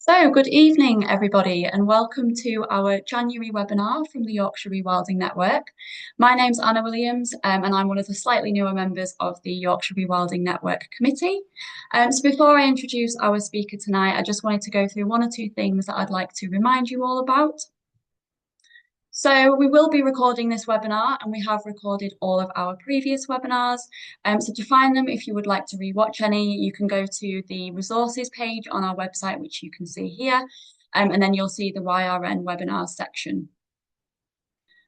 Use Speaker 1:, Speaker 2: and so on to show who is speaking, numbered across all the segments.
Speaker 1: So, good evening, everybody, and welcome to our January webinar from the Yorkshire Rewilding Network. My name's Anna Williams, and I'm one of the slightly newer members of the Yorkshire Rewilding Network Committee. So before I introduce our speaker tonight, I just wanted to go through one or two things that I'd like to remind you all about. So we will be recording this webinar, and we have recorded all of our previous webinars. So to find them, if you would like to rewatch any, you can go to the resources page on our website, which you can see here, and then you'll see the YRN webinars section.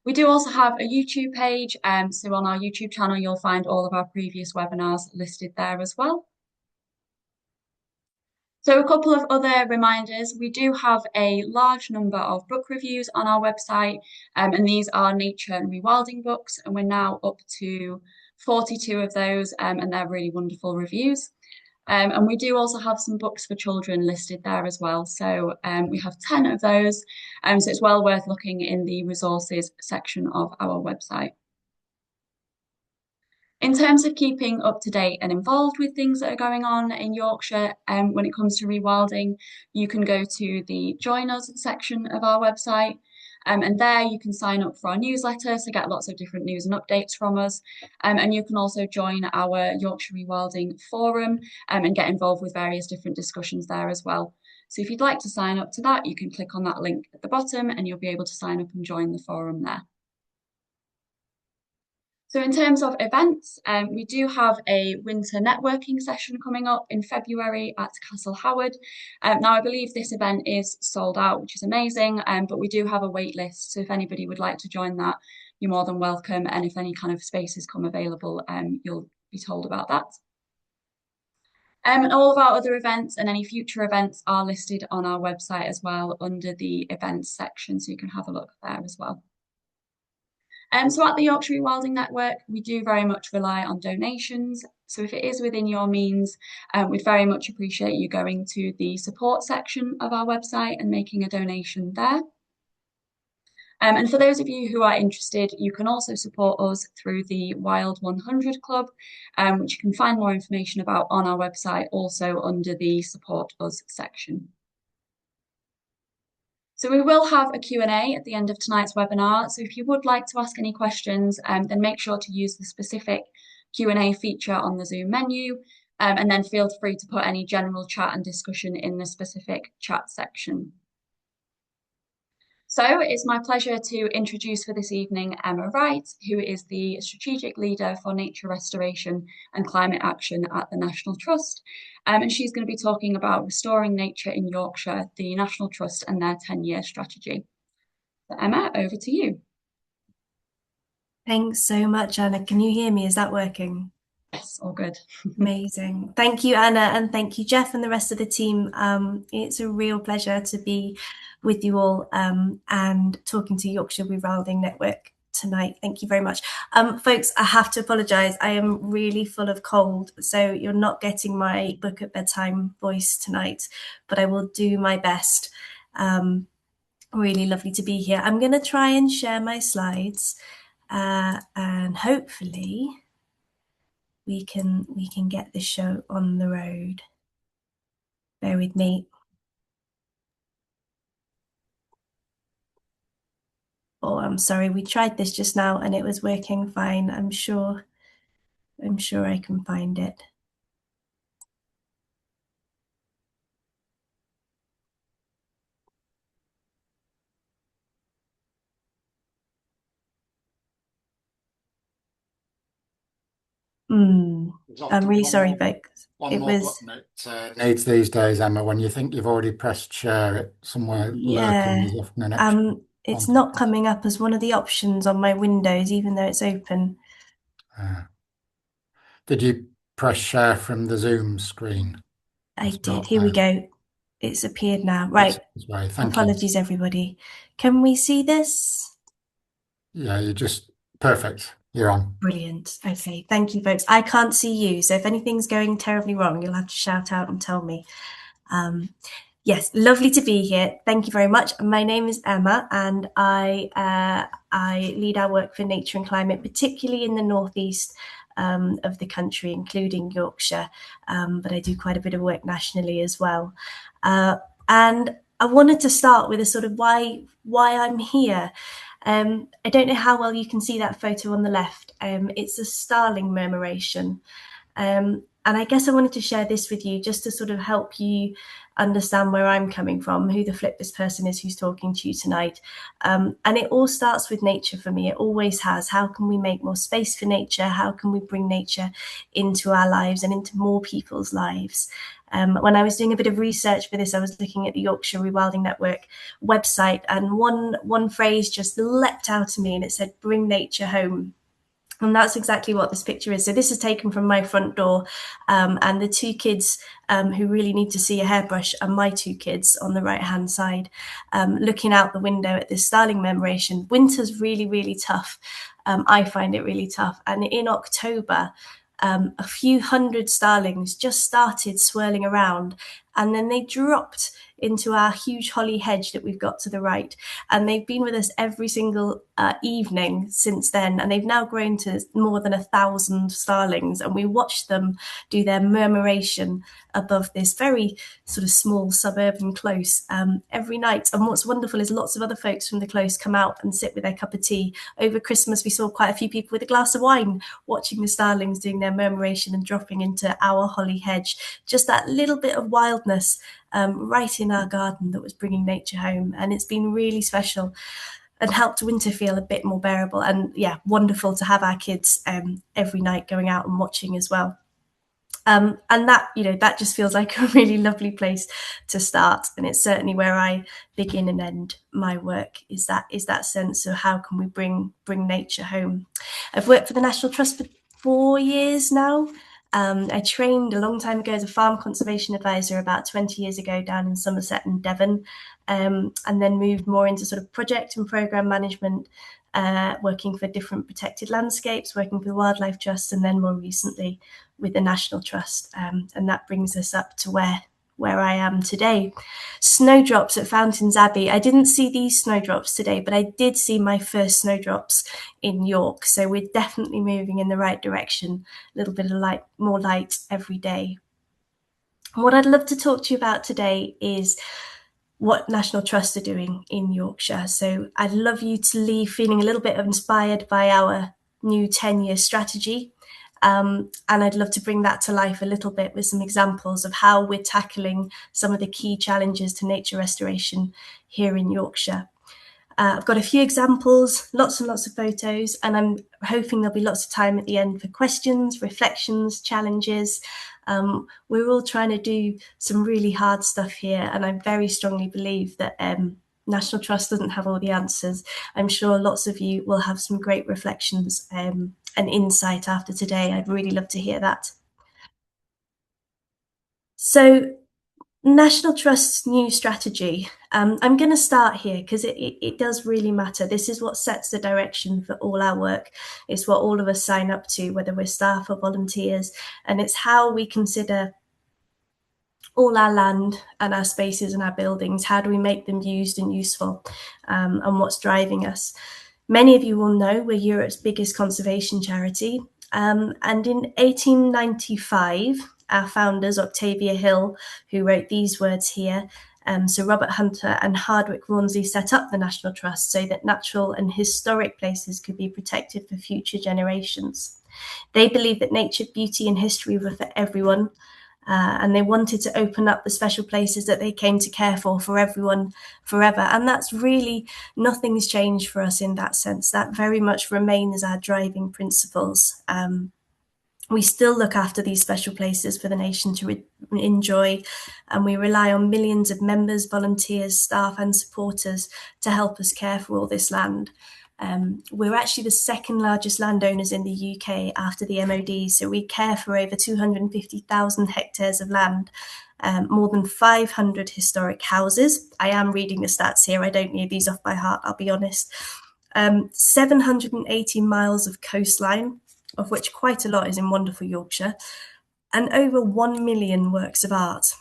Speaker 1: We do also have a YouTube page, so on our YouTube channel, you'll find all of our previous webinars listed there as well. So a couple of other reminders, we do have a large number of book reviews on our website, and these are nature and rewilding books, and we're now up to 42 of those, and they're really wonderful reviews. And we do also have some books for children listed there as well. So we have 10 of those, so it's well worth looking in the resources section of our website. In terms of keeping up to date and involved with things that are going on in Yorkshire, when it comes to rewilding, you can go to the Join Us section of our website. And there you can sign up for our newsletter to get lots of different news and updates from us. And you can also join our Yorkshire Rewilding forum and get involved with various different discussions there as well. So if you'd like to sign up to that, you can click on that link at the bottom and you'll be able to sign up and join the forum there. So in terms of events, we do have a winter networking session coming up in February at Castle Howard. Now, I believe this event is sold out, which is amazing, but we do have a wait list. So if anybody would like to join that, you're more than welcome. And if any kind of spaces come available, you'll be told about that. And all of our other events and any future events are listed on our website as well under the events section, so you can have a look there as well. So at the Yorkshire Rewilding Network, we do very much rely on donations. So if it is within your means, we'd very much appreciate you going to the support section of our website and making a donation there. And for those of you who are interested, you can also support us through the Wild 100 Club, which you can find more information about on our website, also under the Support Us section. So we will have a Q&A at the end of tonight's webinar. So if you would like to ask any questions, then make sure to use the specific Q&A feature on the Zoom menu, and then feel free to put any general chat and discussion in the specific chat section. So it's my pleasure to introduce for this evening Emma Wright, who is the Strategic Leader for Nature Restoration and Climate Action at the National Trust. And she's going to be talking about restoring nature in Yorkshire, the National Trust and their 10-year strategy. So Emma, over to you.
Speaker 2: Thanks so much, Anna. Can you hear me? Is that working?
Speaker 1: Yes, all good.
Speaker 2: Amazing. Thank you, Anna, and thank you, Jeff, and the rest of the team. It's a real pleasure to be with you all and talking to Yorkshire Rewilding Network tonight. Thank you very much. Folks, I have to apologise. I am really full of cold, so you're not getting my book at bedtime voice tonight, but I will do my best. Really lovely to be here. I'm going to try and share my slides and hopefully we can get this show on the road. Bear with me. Oh, I'm sorry. We tried this just now and it was working fine. I'm sure I can find it. I'm really sorry, folks.
Speaker 3: It needs these days, Emma. When you think you've already pressed share, it somewhere lurking is often an extra.
Speaker 2: It's not coming up as one of the options on my Windows, even though it's open.
Speaker 3: Did you press share from the Zoom screen?
Speaker 2: I did. Here we go. It's appeared now. Right. Apologies, everybody. Can we see this?
Speaker 3: Yeah, you're just perfect. You're on.
Speaker 2: Brilliant. Okay, thank you, folks. I can't see you, so if anything's going terribly wrong, you'll have to shout out and tell me. Yes, lovely to be here. Thank you very much. My name is Emma, and I lead our work for nature and climate, particularly in the northeast of the country, including Yorkshire, but I do quite a bit of work nationally as well. And I wanted to start with a sort of why I'm here. I don't know how well you can see that photo on the left. It's a starling murmuration. And I guess I wanted to share this with you just to sort of help you understand where I'm coming from, who the flip this person is who's talking to you tonight. And it all starts with nature for me. It always has. How can we make more space for nature? How can we bring nature into our lives and into more people's lives? When I was doing a bit of research for this, I was looking at the Yorkshire Rewilding Network website, and one phrase just leapt out to me, and it said, "Bring nature home." And that's exactly what this picture is. So this is taken from my front door, and the two kids who really need to see a hairbrush are my two kids on the right-hand side, looking out the window at this starling murmuration. Winter's really, really tough. I find it really tough. And in October, a few hundred starlings just started swirling around, and then they dropped into our huge holly hedge that we've got to the right. And they've been with us every single evening since then. And they've now grown to more than 1,000 starlings. And we watch them do their murmuration above this very sort of small suburban close every night. And what's wonderful is lots of other folks from the close come out and sit with their cup of tea. Over Christmas, we saw quite a few people with a glass of wine watching the starlings doing their murmuration and dropping into our holly hedge. Just that little bit of wildness right in our garden that was bringing nature home. And it's been really special and helped winter feel a bit more bearable. And yeah, wonderful to have our kids every night going out and watching as well. And that, that just feels like a really lovely place to start. And it's certainly where I begin and end my work, is that sense of how can we bring nature home. I've worked for the National Trust for 4 years now. I trained a long time ago as a farm conservation advisor about 20 years ago down in Somerset and Devon, and then moved more into sort of project and programme management, working for different protected landscapes, working for the Wildlife Trust, and then more recently with the National Trust. And that brings us up to where I am today. Snowdrops at Fountains Abbey. I didn't see these snowdrops today, but I did see my first snowdrops in York. So we're definitely moving in the right direction. A little bit of more light every day. What I'd love to talk to you about today is what National Trust are doing in Yorkshire. So I'd love you to leave feeling a little bit inspired by our new 10-year strategy. And I'd love to bring that to life a little bit with some examples of how we're tackling some of the key challenges to nature restoration here in Yorkshire. I've got a few examples, lots and lots of photos, and I'm hoping there'll be lots of time at the end for questions, reflections, challenges. We're all trying to do some really hard stuff here, and I very strongly believe that National Trust doesn't have all the answers. I'm sure lots of you will have some great reflections and insight after today. I'd really love to hear that. So, National Trust's new strategy. I'm going to start here because it does really matter. This is what sets the direction for all our work. It's what all of us sign up to, whether we're staff or volunteers, and it's how we consider all our land and our spaces and our buildings. How do we make them used and useful, and what's driving us? Many of you will know we're Europe's biggest conservation charity, and in 1895, our founders, Octavia Hill, who wrote these words here, so Robert Hunter and Hardwick Rawnsley set up the National Trust so that natural and historic places could be protected for future generations. They believed that nature, beauty and history were for everyone, and they wanted to open up the special places that they came to care for everyone forever. And that's really, nothing's changed for us in that sense. That very much remains our driving principles. We still look after these special places for the nation to enjoy, and we rely on millions of members, volunteers, staff and supporters to help us care for all this land. We're actually the second largest landowners in the UK after the MOD, so we care for over 250,000 hectares of land, more than 500 historic houses. I am reading the stats here, I don't know these off by heart, I'll be honest. 780 miles of coastline, of which quite a lot is in wonderful Yorkshire, and over 1 million works of art.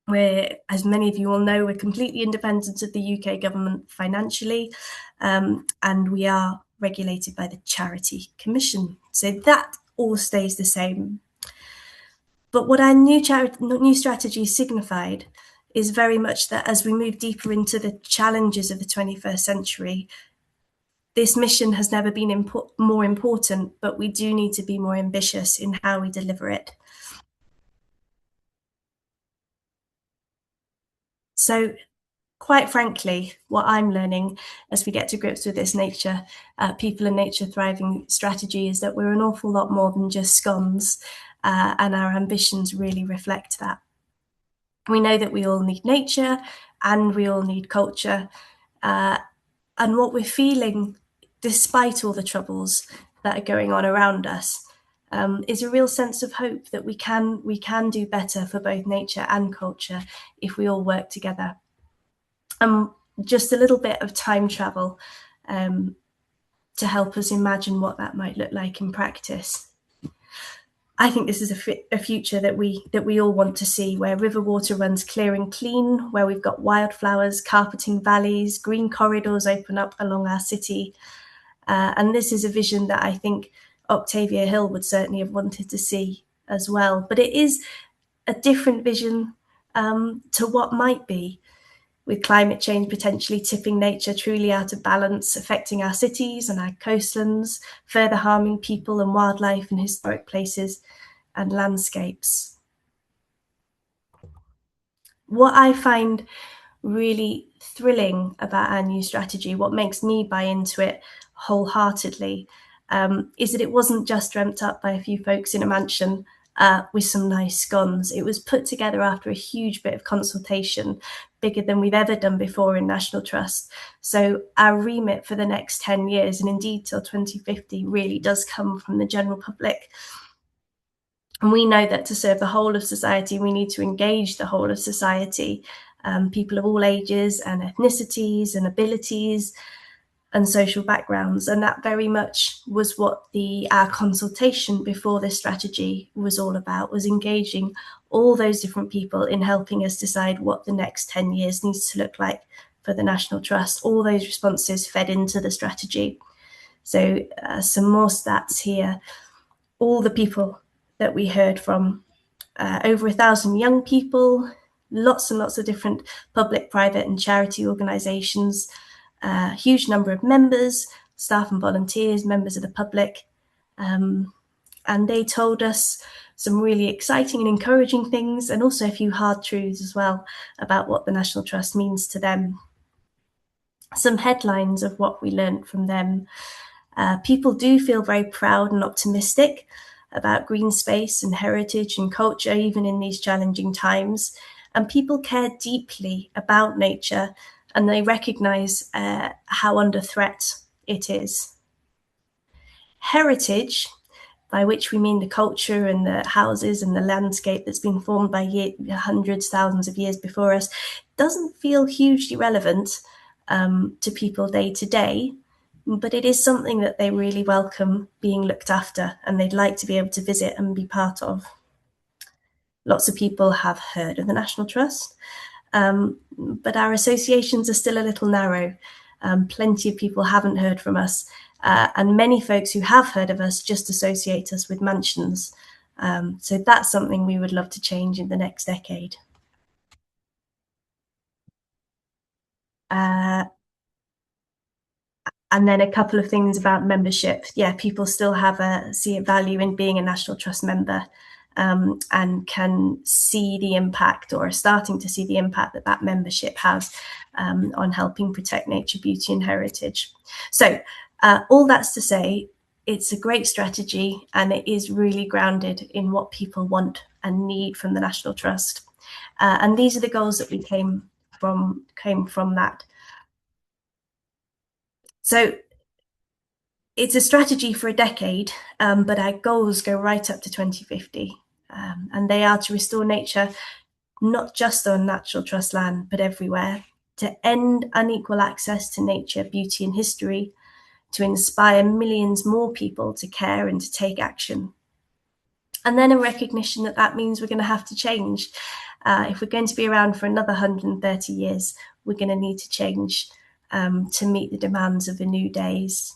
Speaker 2: We're, as many of you will know, we're completely independent of the UK government financially, and we are regulated by the Charity Commission. So that all stays the same. But what our new strategy signified is very much that as we move deeper into the challenges of the 21st century, this mission has never been more important, but we do need to be more ambitious in how we deliver it. So, quite frankly, what I'm learning as we get to grips with this nature, people and nature thriving strategy is that we're an awful lot more than just scones, and our ambitions really reflect that. We know that we all need nature and we all need culture, and what we're feeling, despite all the troubles that are going on around us, is a real sense of hope that we can do better for both nature and culture if we all work together. Just a little bit of time travel to help us imagine what that might look like in practice. I think this is a future that we all want to see, where river water runs clear and clean, where we've got wildflowers carpeting valleys, green corridors open up along our city. And this is a vision that I think Octavia Hill would certainly have wanted to see as well. But it is a different vision to what might be, with climate change potentially tipping nature truly out of balance, affecting our cities and our coastlands, further harming people and wildlife and historic places and landscapes. What I find really thrilling about our new strategy, what makes me buy into it wholeheartedly, is that it wasn't just dreamt up by a few folks in a mansion with some nice scones. It was put together after a huge bit of consultation, bigger than we've ever done before in National Trust. So our remit for the next 10 years, and indeed till 2050, really does come from the general public. And we know that to serve the whole of society, we need to engage the whole of society, people of all ages and ethnicities and abilities and social backgrounds. And that very much was what our consultation before this strategy was all about, was engaging all those different people in helping us decide what the next 10 years needs to look like for the National Trust. All those responses fed into the strategy. So some more stats here. All the people that we heard from, over 1,000 young people, lots and lots of different public, private and charity organisations, a huge number of members, staff and volunteers, members of the public. And they told us some really exciting and encouraging things, and also a few hard truths as well about what the National Trust means to them. Some headlines of what we learned from them. People do feel very proud and optimistic about green space and heritage and culture, even in these challenging times. And people care deeply about nature, and they recognise how under threat it is. Heritage, by which we mean the culture and the houses and the landscape that's been formed by hundreds, thousands of years before us, doesn't feel hugely relevant to people day to day, but it is something that they really welcome being looked after and they'd like to be able to visit and be part of. Lots of people have heard of the National Trust, but our associations are still a little narrow. Plenty of people haven't heard from us, and many folks who have heard of us just associate us with mansions. So that's something we would love to change in the next decade. And then a couple of things about membership. Yeah, people still see a value in being a National Trust member, and can see the impact, or are starting to see the impact that membership has on helping protect nature, beauty and heritage. So all that's to say, it's a great strategy and it is really grounded in what people want and need from the National Trust. And these are the goals that we came from that. So it's a strategy for a decade, but our goals go right up to 2050. And they are to restore nature, not just on Natural Trust land, but everywhere, to end unequal access to nature, beauty and history, to inspire millions more people to care and to take action. And then a recognition that means we're going to have to change. If we're going to be around for another 130 years, we're going to need to change to meet the demands of the new days.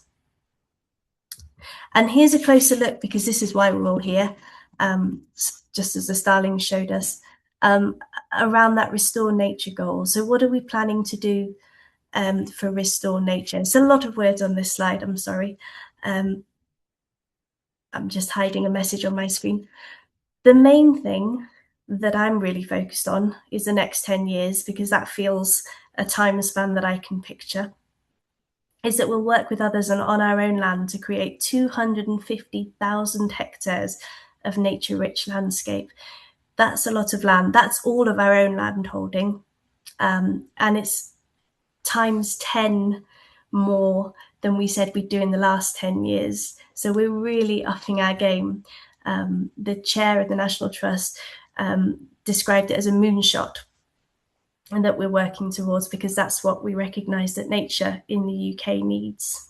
Speaker 2: And here's a closer look, because this is why we're all here, just as the Starlings showed us, around that Restore Nature goal. So what are we planning to do for Restore Nature? It's a lot of words on this slide, I'm sorry. I'm just hiding a message on my screen. The main thing that I'm really focused on is the next 10 years, because that feels a time span that I can picture, is that we'll work with others and on our own land to create 250,000 hectares of nature-rich landscape. That's a lot of land. That's all of our own land holding. And it's times 10 more than we said we'd do in the last 10 years. So we're really upping our game. The chair of the National Trust described it as a moonshot, and that we're working towards, because that's what we recognise that nature in the UK needs.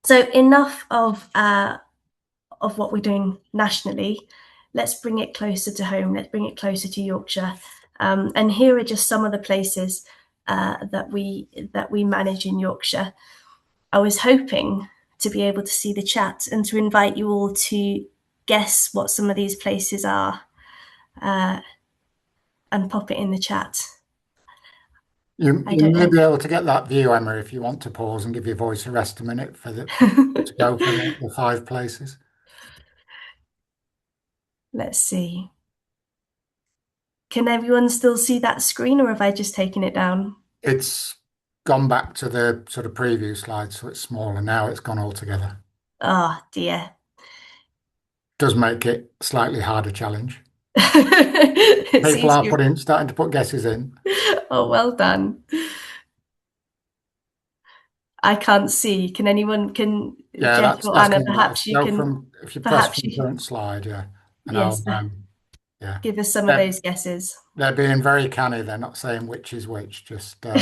Speaker 2: So enough of what we're doing nationally. Let's bring it closer to home. Let's bring it closer to Yorkshire. And here are just some of the places that we manage in Yorkshire. I was hoping to be able to see the chat and to invite you all to guess what some of these places are, and pop it in the chat.
Speaker 3: You may be able to get that view, Emma, if you want to pause and give your voice a rest a minute to go for the 5 places.
Speaker 2: Let's see. Can everyone still see that screen, or have I just taken it down?
Speaker 3: It's gone back to the sort of preview slide, so it's smaller. Now it's gone all together.
Speaker 2: Oh dear.
Speaker 3: Does make it a slightly harder challenge.
Speaker 2: People
Speaker 3: are starting to put guesses in.
Speaker 2: Oh, well done. I can't see. Can anyone?
Speaker 3: Yeah,
Speaker 2: Jeff or Anna? Perhaps you can.
Speaker 3: If you press from the current slide, yeah, and
Speaker 2: yes,
Speaker 3: yeah,
Speaker 2: give us some of those guesses.
Speaker 3: They're being very canny. They're not saying which is which. Just so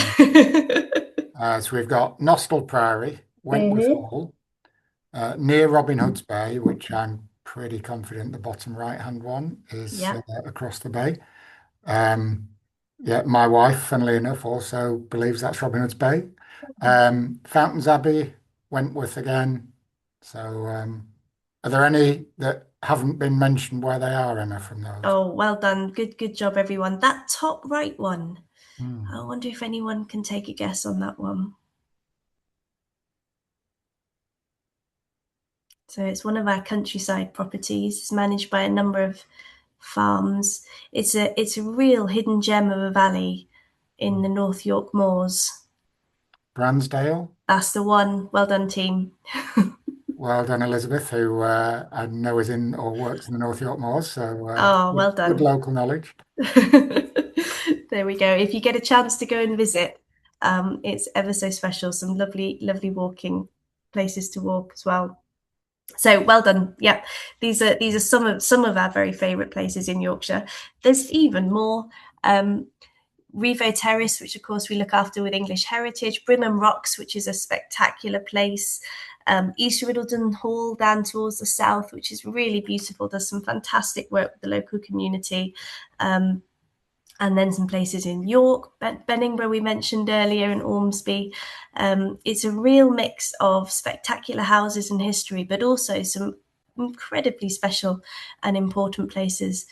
Speaker 3: we've got Nostell Priory, Wentworth Hall, near Robin Hood's Bay, which I'm pretty confident the bottom right-hand one is across the bay. Yeah, my wife, funnily enough, also believes that's Robin Hood's Bay. Fountains Abbey, Wentworth again. So, are there any that haven't been mentioned where they are, Emma, from those?
Speaker 2: Oh, well done. Good job, everyone. That top right one. I wonder if anyone can take a guess on that one. So it's one of our countryside properties. It's managed by a number of farms. It's a real hidden gem of a valley in the North York Moors.
Speaker 3: Bransdale?
Speaker 2: That's the one. Well done, team.
Speaker 3: Well done, Elizabeth, who I know is in or works in the North York Moors. So
Speaker 2: well done.
Speaker 3: Good local knowledge.
Speaker 2: There we go. If you get a chance to go and visit, it's ever so special. Some lovely walking places to walk as well. So well done. Yeah, these are some of our very favourite places in Yorkshire. There's even more. Revo Terrace, which of course we look after with English Heritage, Brimham Rocks, which is a spectacular place, East Riddledon Hall down towards the south, which is really beautiful, does some fantastic work with the local community, and then some places in York, Benningborough we mentioned earlier, and Ormsby. It's a real mix of spectacular houses and history, but also some incredibly special and important places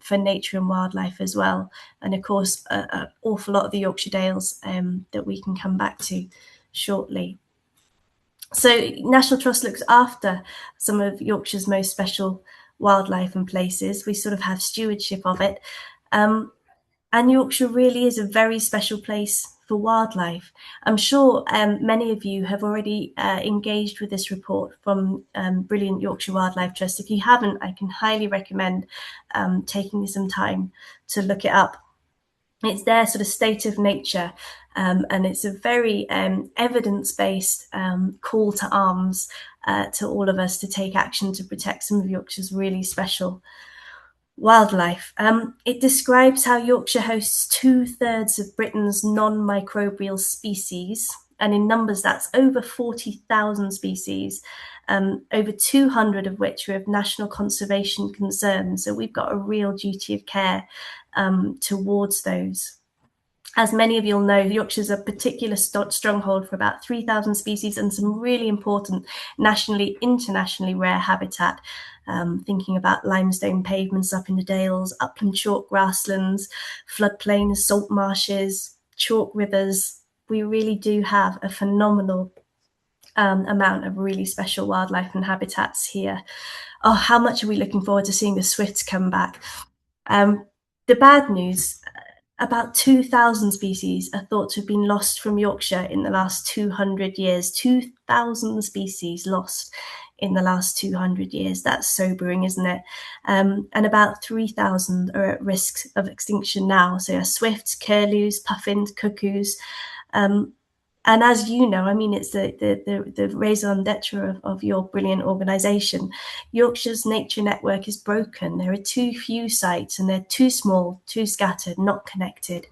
Speaker 2: for nature and wildlife as well. And of course, an awful lot of the Yorkshire Dales that we can come back to shortly. So National Trust looks after some of Yorkshire's most special wildlife and places. We sort of have stewardship of it. And Yorkshire really is a very special place for wildlife. I'm sure many of you have already engaged with this report from brilliant Yorkshire Wildlife Trust. If you haven't, I can highly recommend taking some time to look it up. It's their sort of state of nature, and it's a very evidence-based call to arms to all of us to take action to protect some of Yorkshire's really special wildlife. It describes how Yorkshire hosts 2/3 of Britain's non-microbial species, and in numbers that's over 40,000 species, over 200 of which are of national conservation concern. So we've got a real duty of care towards those. As many of you'll know, Yorkshire's a particular stronghold for about 3,000 species and some really important nationally, internationally rare habitat. Thinking about limestone pavements up in the Dales, upland chalk grasslands, floodplains, salt marshes, chalk rivers. We really do have a phenomenal amount of really special wildlife and habitats here. Oh, how much are we looking forward to seeing the swifts come back? The bad news, about 2,000 species are thought to have been lost from Yorkshire in the last 200 years. 2,000 species lost in the last 200 years. That's sobering, isn't it? And about 3,000 are at risk of extinction now. So swifts, curlews, puffins, cuckoos. And as you know, I mean, it's the raison d'etre of your brilliant organisation. Yorkshire's nature network is broken. There are too few sites and they're too small, too scattered, not connected.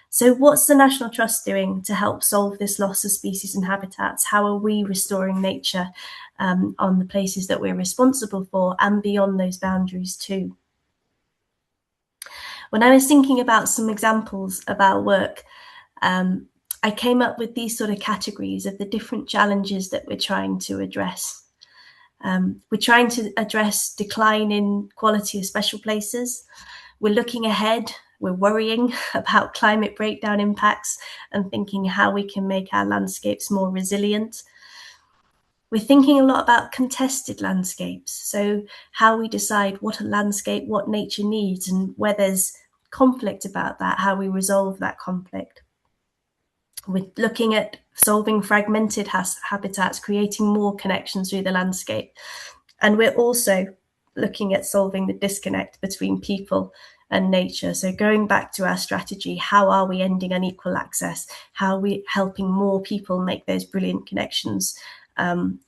Speaker 2: So what's the National Trust doing to help solve this loss of species and habitats? How are we restoring nature on the places that we're responsible for and beyond those boundaries too? When I was thinking about some examples of our work, I came up with these sort of categories of the different challenges that we're trying to address. We're trying to address decline in quality of special places. We're looking ahead. We're worrying about climate breakdown impacts and thinking how we can make our landscapes more resilient. We're thinking a lot about contested landscapes. So how we decide what a landscape, what nature needs, and where there's conflict about that, how we resolve that conflict. We're looking at solving fragmented habitats, creating more connections through the landscape. And we're also looking at solving the disconnect between people and nature. So going back to our strategy, how are we ending unequal access? How are we helping more people make those brilliant connections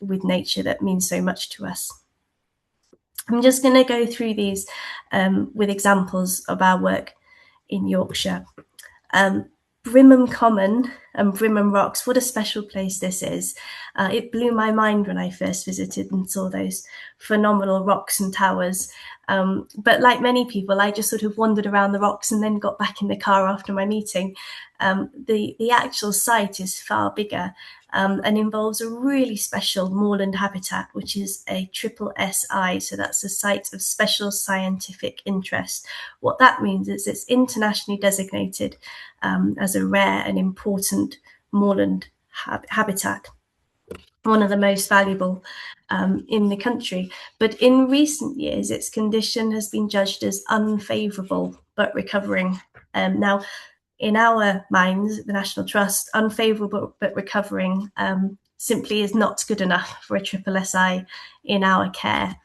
Speaker 2: with nature that means so much to us? I'm just going to go through these with examples of our work in Yorkshire. Brimham Common and Brimham Rocks, what a special place this is. It blew my mind when I first visited and saw those phenomenal rocks and towers. But like many people, I just sort of wandered around the rocks and then got back in the car after my meeting. The actual site is far bigger and involves a really special moorland habitat, which is a triple SI. So that's a site of special scientific interest. What that means is it's internationally designated as a rare and important moorland habitat, one of the most valuable in the country. But in recent years, its condition has been judged as unfavourable but recovering. Now, in our minds, the National Trust, unfavourable but recovering simply is not good enough for a triple SI in our care.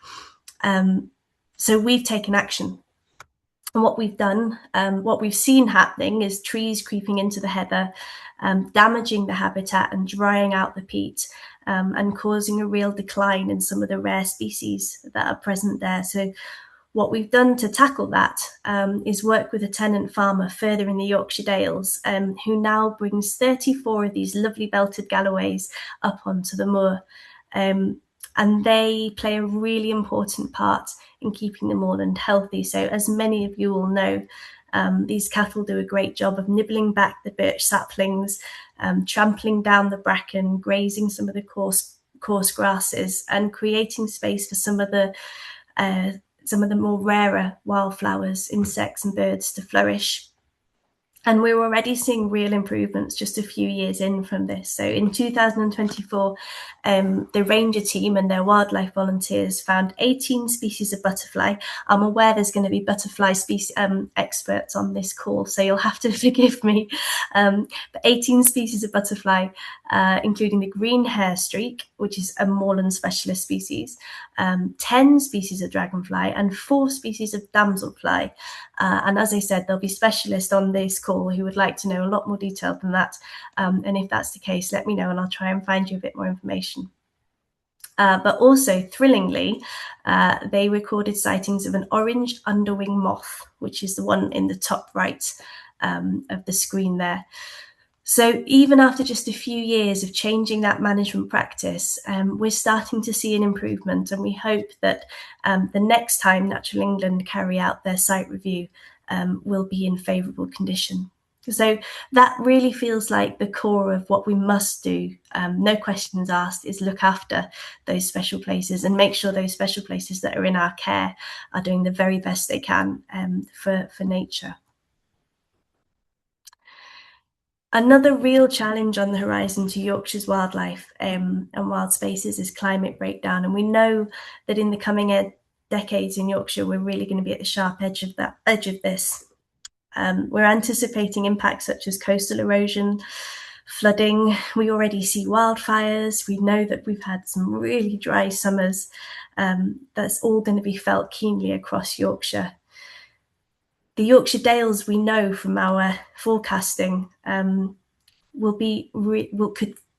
Speaker 2: So we've taken action. And what we've done, what we've seen happening is trees creeping into the heather, damaging the habitat and drying out the peat, and causing a real decline in some of the rare species that are present there. So what we've done to tackle that is work with a tenant farmer further in the Yorkshire Dales, who now brings 34 of these lovely belted galloways up onto the moor. And they play a really important part in keeping the moorland healthy. So as many of you will know, these cattle do a great job of nibbling back the birch saplings, trampling down the bracken, grazing some of the coarse grasses, and creating space for some of the more rarer wildflowers, insects and birds to flourish. And we're already seeing real improvements just a few years in from this. So in 2024, the ranger team and their wildlife volunteers found 18 species of butterfly. I'm aware there's going to be butterfly species experts on this call, so you'll have to forgive me. But 18 species of butterfly, including the green hair streak, which is a moorland specialist species, 10 species of dragonfly and 4 species of damselfly. And as I said, there'll be specialists on this call who would like to know a lot more detail than that. And if that's the case, let me know and I'll try and find you a bit more information. But also, thrillingly, they recorded sightings of an orange underwing moth, which is the one in the top right of the screen there. So even after just a few years of changing that management practice, we're starting to see an improvement, and we hope that the next time Natural England carry out their site review will be in favourable condition. So that really feels like the core of what we must do, no questions asked, is look after those special places and make sure those special places that are in our care are doing the very best they can for nature. Another real challenge on the horizon to Yorkshire's wildlife and wild spaces is climate breakdown. And we know that in the coming decades in Yorkshire, we're really going to be at the sharp edge of this. We're anticipating impacts such as coastal erosion, flooding. We already see wildfires. We know that we've had some really dry summers. That's all going to be felt keenly across Yorkshire. The Yorkshire Dales, we know from our forecasting, could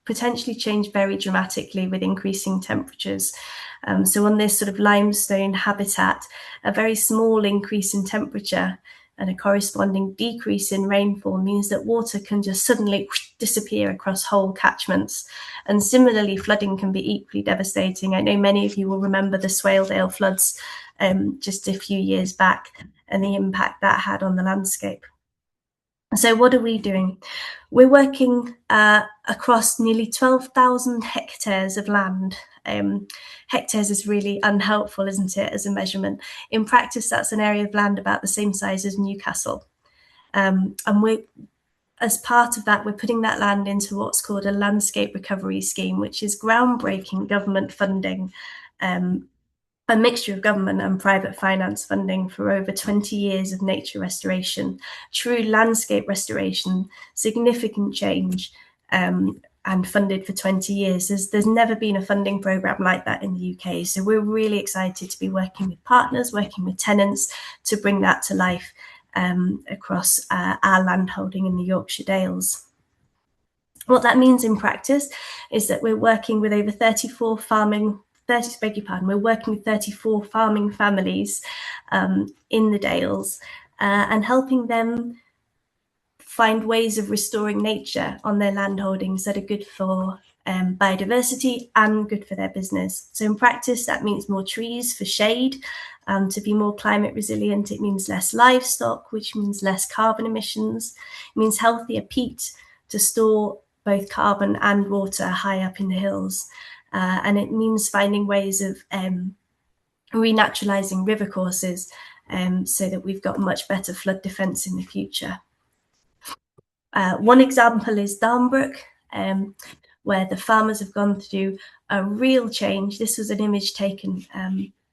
Speaker 2: potentially change very dramatically with increasing temperatures. So on this sort of limestone habitat, a very small increase in temperature and a corresponding decrease in rainfall means that water can just suddenly disappear across whole catchments. And similarly, flooding can be equally devastating. I know many of you will remember the Swaledale floods just a few years back and the impact that had on the landscape. So what are we doing? We're working across nearly 12,000 hectares of land. Hectares is really unhelpful, isn't it, as a measurement? In practice, that's an area of land about the same size as Newcastle. And as part of that, we're putting that land into what's called a landscape recovery scheme, which is groundbreaking government funding, a mixture of government and private finance funding for over 20 years of nature restoration, true landscape restoration, significant change, and funded for 20 years. There's never been a funding programme like that in the UK. So we're really excited to be working with partners, working with tenants to bring that to life across our landholding in the Yorkshire Dales. What that means in practice is that we're working with over 34 farming we're working with 34 farming families in the Dales and helping them find ways of restoring nature on their landholdings that are good for biodiversity and good for their business. So in practice, that means more trees for shade. To be more climate resilient, it means less livestock, which means less carbon emissions. It means healthier peat to store both carbon and water high up in the hills. And it means finding ways of renaturalising river courses so that we've got much better flood defence in the future. One example is Darnbrook, where the farmers have gone through a real change. This was an image taken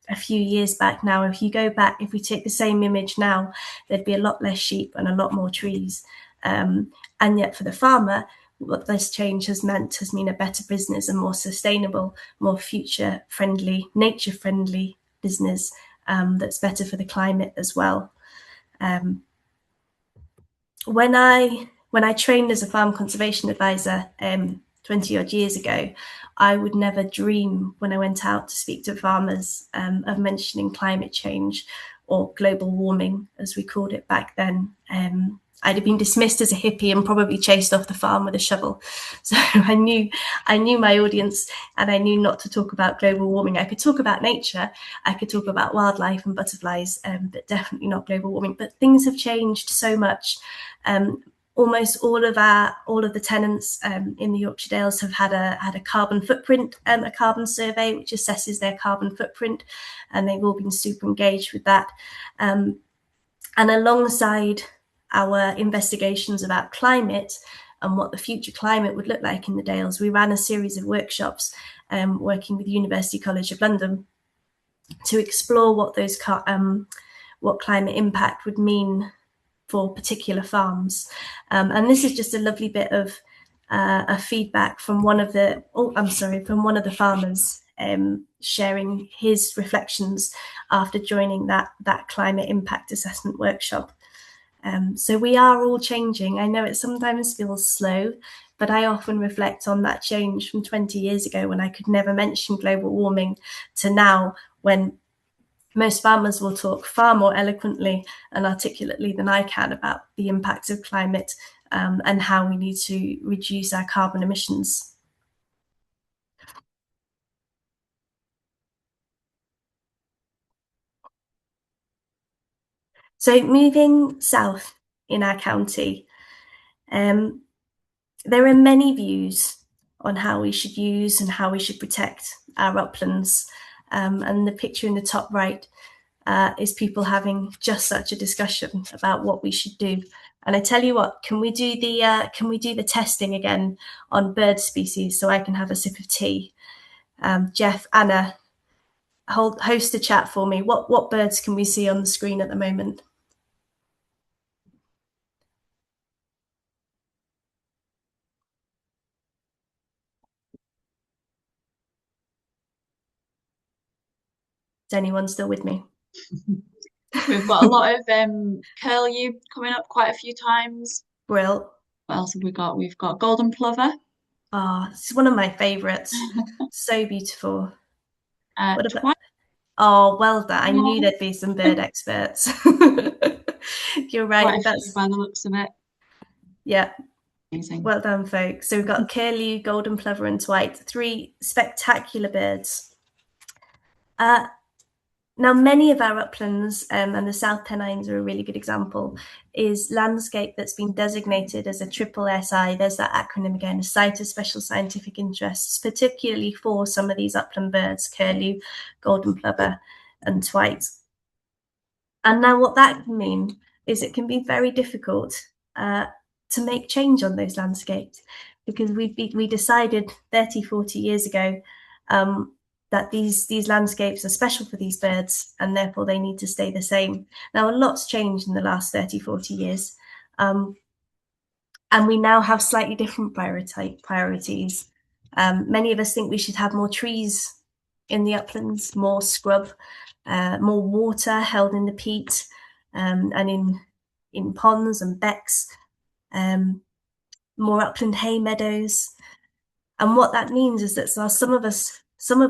Speaker 2: a few years back now. If you go back, if we take the same image now, there'd be a lot less sheep and a lot more trees. And yet for the farmer, what this change has meant has been a better business, a more sustainable, more future-friendly, nature-friendly business that's better for the climate as well. When I trained as a farm conservation advisor 20 odd years ago, I would never dream when I went out to speak to farmers of mentioning climate change or global warming, as we called it back then. I'd have been dismissed as a hippie and probably chased off the farm with a shovel. So I knew my audience, and I knew not to talk about global warming. I could talk about nature, I could talk about wildlife and butterflies, but definitely not global warming. But things have changed so much. Almost all of the tenants in the Yorkshire Dales have had a carbon footprint, a carbon survey which assesses their carbon footprint, and they've all been super engaged with that. And alongside our investigations about climate and what the future climate would look like in the Dales, we ran a series of workshops working with University College of London to explore what climate impact would mean for particular farms. And this is just a lovely bit of feedback from one of the farmers sharing his reflections after joining that climate impact assessment workshop. So we are all changing. I know it sometimes feels slow, but I often reflect on that change from 20 years ago when I could never mention global warming to now, when most farmers will talk far more eloquently and articulately than I can about the impacts of climate and how we need to reduce our carbon emissions. So moving south in our county, There are many views on how we should use and how we should protect our uplands. And the picture in the top right is people having just such a discussion about what we should do. And I tell you what, can we do the testing again on bird species so I can have a sip of tea? Jeff, Anna, host a chat for me. What birds can we see on the screen at the moment? Is anyone still with me?
Speaker 1: We've got a lot of curlew coming up quite a few times.
Speaker 2: Brill.
Speaker 1: What else have we got? We've got golden plover.
Speaker 2: Oh, it's one of my favourites. So beautiful. What about?
Speaker 1: Twice.
Speaker 2: Oh, well done. I knew there'd be some bird experts. You're right.
Speaker 1: Quite a few by the looks of it.
Speaker 2: Yeah.
Speaker 1: Amazing.
Speaker 2: Well done, folks. So we've got curlew, golden plover, and twite, 3 spectacular birds. Now, many of our uplands, and the South Pennines are a really good example, is landscape that's been designated as a triple SI. There's that acronym again, a Site of Special Scientific Interests, particularly for some of these upland birds, curlew, golden plover, and twite. And now what that can mean is it can be very difficult to make change on those landscapes, because we decided 30, 40 years ago that these landscapes are special for these birds and therefore they need to stay the same. Now, a lot's changed in the last 30, 40 years. And we now have slightly different priorities. Many of us think we should have more trees in the uplands, more scrub, more water held in the peat and in ponds and becks, more upland hay meadows. And what that means is that some of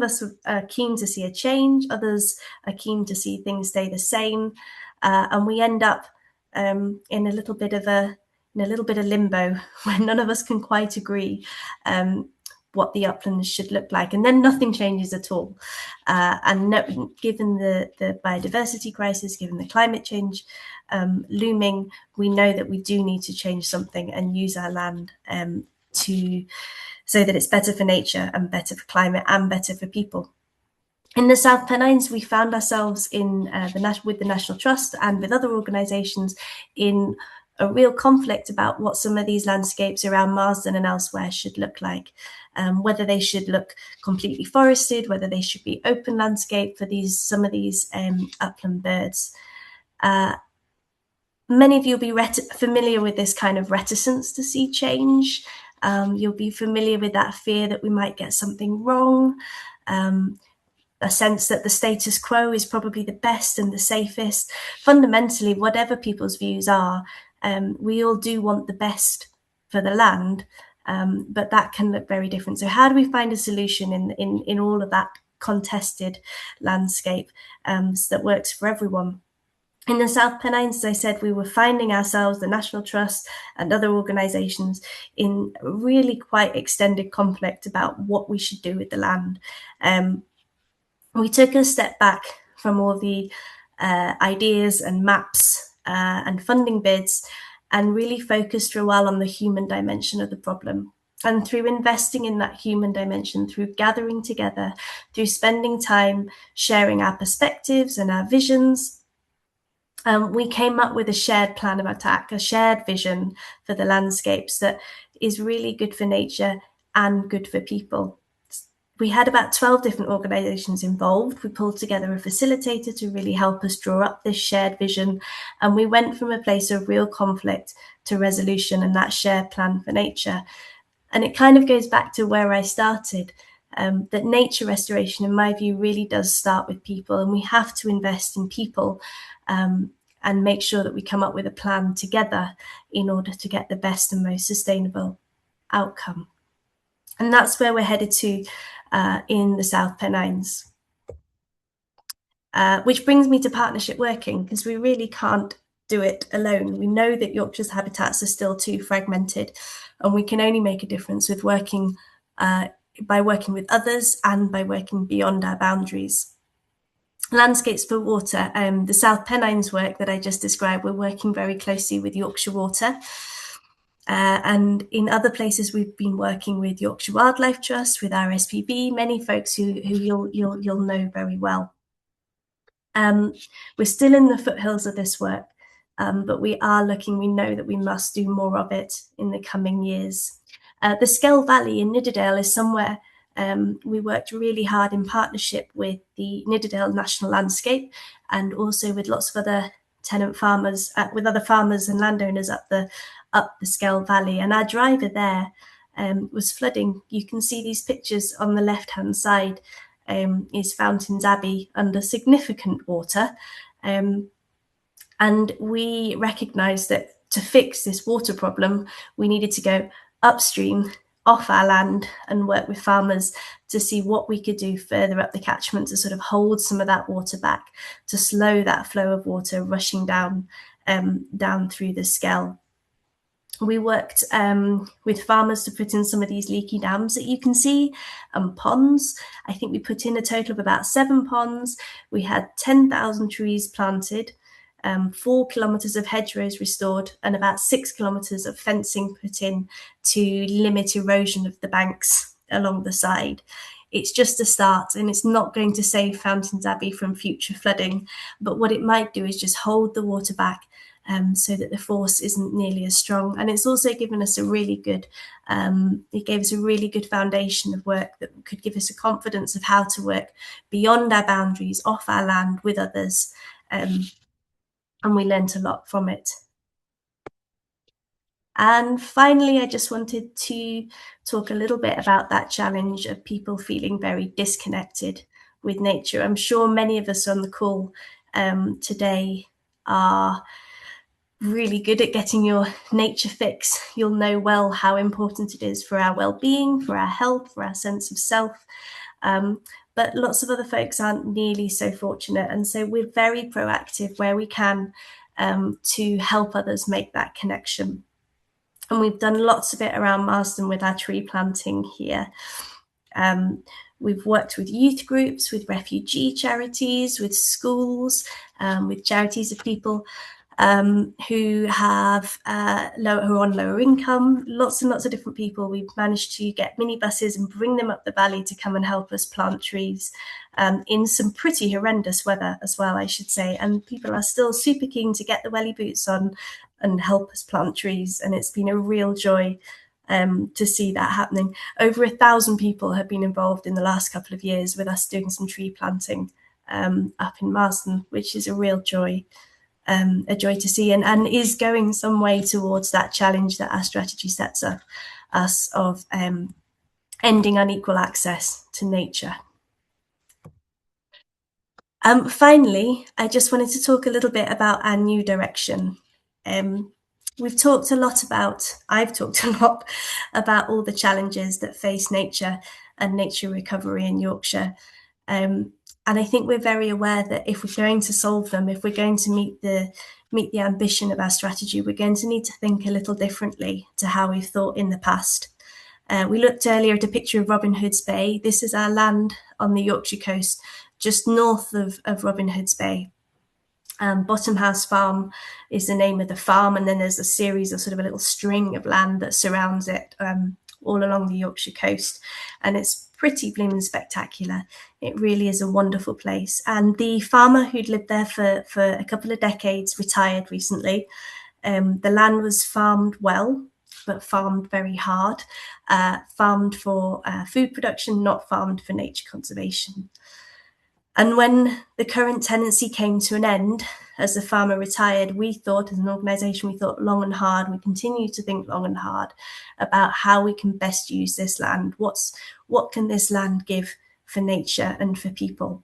Speaker 2: us are keen to see a change, others are keen to see things stay the same, and we end up in a little bit of limbo where none of us can quite agree what the uplands should look like, and then nothing changes at all. Given the biodiversity crisis, given the climate change looming, we know that we do need to change something and use our land so that it's better for nature and better for climate and better for people. In the South Pennines, we found ourselves with the National Trust and with other organisations in a real conflict about what some of these landscapes around Marsden and elsewhere should look like, whether they should look completely forested, whether they should be open landscape for some of these upland birds. Many of you will be familiar with this kind of reticence to see change. You'll be familiar with that fear that we might get something wrong, a sense that the status quo is probably the best and the safest. Fundamentally, whatever people's views are, we all do want the best for the land, but that can look very different. So how do we find a solution in all of that contested landscape that works for everyone? In the South Pennines, as I said, we were finding ourselves, the National Trust and other organisations, in really quite extended conflict about what we should do with the land. We took a step back from all the ideas and maps and funding bids and really focused for a while on the human dimension of the problem. And through investing in that human dimension, through gathering together, through spending time sharing our perspectives and our visions, we came up with a shared plan of attack, a shared vision for the landscapes that is really good for nature and good for people. We had about 12 different organisations involved. We pulled together a facilitator to really help us draw up this shared vision. And we went from a place of real conflict to resolution and that shared plan for nature. And it kind of goes back to where I started, that nature restoration, in my view, really does start with people. And we have to invest in people and make sure that we come up with a plan together in order to get the best and most sustainable outcome. And that's where we're headed to in the South Pennines. Which brings me to partnership working, because we really can't do it alone. We know that Yorkshire's habitats are still too fragmented, and we can only make a difference with working by working with others and by working beyond our boundaries. Landscapes for Water, the South Pennines work that I just described, we're working very closely with Yorkshire Water. And in other places, we've been working with Yorkshire Wildlife Trust, with our SPB, many folks who you'll know very well. We're still in the foothills of this work, but we know that we must do more of it in the coming years. The Skell Valley in Nidderdale is somewhere we worked really hard in partnership with the Nidderdale National Landscape, and also with lots of other tenant farmers, with other farmers and landowners up the Skell Valley. And our driver there was flooding. You can see these pictures on the left-hand side. Is Fountains Abbey under significant water. And we recognised that to fix this water problem, we needed to go upstream off our land and work with farmers to see what we could do further up the catchment to sort of hold some of that water back, to slow that flow of water rushing down through the Skell. We worked with farmers to put in some of these leaky dams that you can see, and ponds. I think we put in a total of about 7 ponds. We had 10,000 trees planted, 4 kilometres of hedgerows restored, and about 6 kilometres of fencing put in to limit erosion of the banks along the side. It's just a start, and it's not going to save Fountains Abbey from future flooding, but what it might do is just hold the water back so that the force isn't nearly as strong. And it's also given us a really good, it gave us a really good foundation of work that could give us a confidence of how to work beyond our boundaries, off our land, with others. And we learnt a lot from it. And finally, I just wanted to talk a little bit about that challenge of people feeling very disconnected with nature. I'm sure many of us on the call today are really good at getting your nature fix. You'll know well how important it is for our well-being, for our health, for our sense of self. But lots of other folks aren't nearly so fortunate. And so we're very proactive where we can to help others make that connection. And we've done lots of it around Marsden with our tree planting here. We've worked with youth groups, with refugee charities, with schools, with charities of people who have who are on lower income, lots and lots of different people. We've managed to get minibuses and bring them up the valley to come and help us plant trees in some pretty horrendous weather as well, I should say. And people are still super keen to get the welly boots on and help us plant trees. And it's been a real joy to see that happening. Over 1,000 people have been involved in the last couple of years with us doing some tree planting up in Marsden, which is a real joy. A joy to see, and is going some way towards that challenge that our strategy sets up us of ending unequal access to nature. Finally, I just wanted to talk a little bit about our new direction. I've talked a lot about all the challenges that face nature and nature recovery in Yorkshire. And I think we're very aware that if we're going to solve them, if we're going to meet the ambition of our strategy, we're going to need to think a little differently to how we've thought in the past. We looked earlier at a picture of Robin Hood's Bay. This is our land on the Yorkshire coast, just north of Robin Hood's Bay. Bottom House Farm is the name of the farm, and then there's a series of sort of a little string of land that surrounds it all along the Yorkshire coast, and it's pretty blooming spectacular. It really is a wonderful place. And the farmer who'd lived there for a couple of decades retired recently. The land was farmed well, but farmed very hard, farmed for food production, not farmed for nature conservation. And when the current tenancy came to an end, as the farmer retired, we thought, as an organisation, we thought long and hard. We continue to think long and hard about how we can best use this land. What can this land give for nature and for people?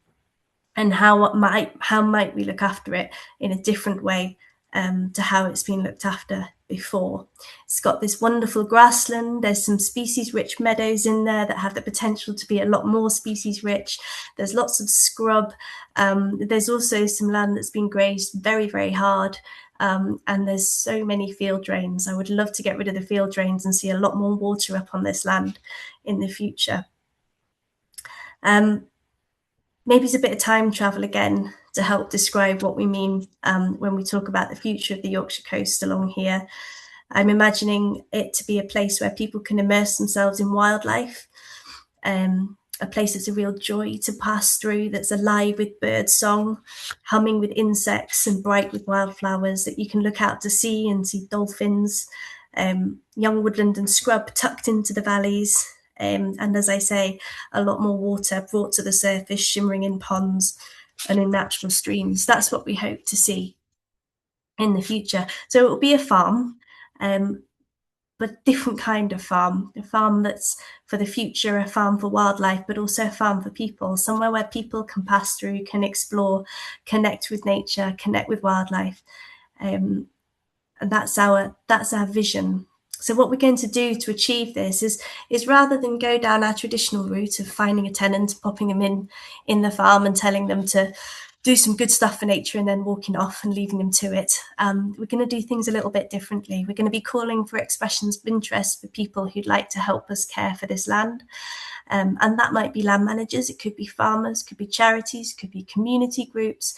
Speaker 2: And how might we look after it in a different way to how it's been looked after before? It's got this wonderful grassland. There's some species-rich meadows in there that have the potential to be a lot more species-rich. There's lots of scrub. There's also some land that's been grazed very, very hard. And there's so many field drains. I would love to get rid of the field drains and see a lot more water up on this land in the future. Maybe it's a bit of time travel again to help describe what we mean when we talk about the future of the Yorkshire coast along here. I'm imagining it to be a place where people can immerse themselves in wildlife, a place that's a real joy to pass through, that's alive with bird song, humming with insects and bright with wildflowers, that you can look out to sea and see dolphins, young woodland and scrub tucked into the valleys, and as I say, a lot more water brought to the surface, shimmering in ponds and in natural streams. That's what we hope to see in the future. So it will be a farm, but different kind of farm, a farm that's for the future, a farm for wildlife, but also a farm for people, somewhere where people can pass through, can explore, connect with nature, connect with wildlife. And that's our vision. So what we're going to do to achieve this is rather than go down our traditional route of finding a tenant, popping them in the farm and telling them to do some good stuff for nature and then walking off and leaving them to it. We're going to do things a little bit differently. We're going to be calling for expressions of interest for people who'd like to help us care for this land. And that might be land managers, it could be farmers, could be charities, could be community groups,